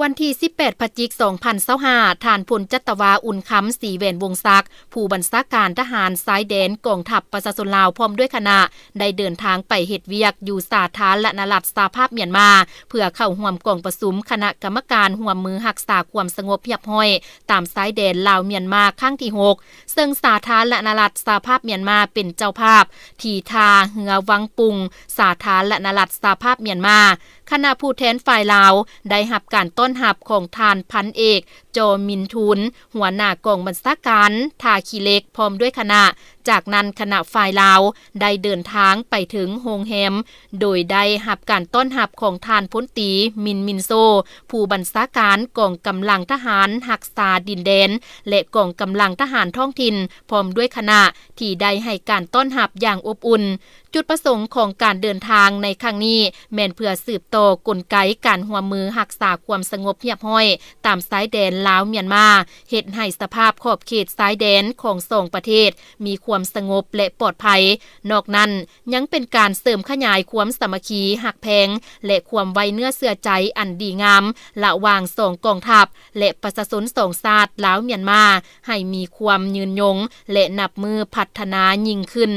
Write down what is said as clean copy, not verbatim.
วันที่18พฤศจิกายน2025ท่านพลจัตวาอุ่นคำศรีแหวนวงศักดิ์ผู้บัญชาการทหารสายแดนกองทัพประชาชนลาวพร้อมด้วยคณะได้เดินทางไปเฮ็ดเวียกอยู่สาธารณรัฐสหภาพเมียนมาเพื่อเข้าร่วมกองประชุมคณะกรรมการร่วมมือรักษาความสงบเรียบร้อยตามสายแดนลาวเมียนมาครั้งที่6ซึ่งสาธารณรัฐสหภาพเมียนมาเป็นเจ้าภาพที่ท่าเรือวังปุงสาธารณรัฐสหภาพเมียนมาคณะผู้แทนฝ่ายลาวได้รับการต้อนรับของทานพันเอกโจมินทุนหัวหน้ากองบัญชาการท่าขี้เหล็กพร้อมด้วยคณะจากนั้นคณะฝ่ายลาวได้เดินทางไปถึงโรงแรมโดยได้รับการต้อนรับของทานพลตรีมินโซผู้บัญชาการกองกำลังทหารรักษาดินแดนและกองกำลังทหารท้องถิ่นพร้อมด้วยคณะที่ได้ให้การต้อนรับอย่างอบอุ่นจุดประสงค์ของการเดินทางในครั้งนี้แม่นเพื่อสืบต่อกลไกการร่วมมือรักษาความสงบเรียบร้อยตามสายแดนลาวเมียนมาเฮ็ดให้สภาพขอบเขตสายแดนของสองประเทศมีความสงบและปลอดภัยนอกนั้นยังเป็นการเสริมขยายความสามัคคีหักแพงและความไว้เนื้อเชื่อใจอันดีงามระหว่างสองกองทัพและประชาชนสองชาติลาวเมียนมาให้มีความยืนยงและนับมือพัฒนายิ่งขึ้น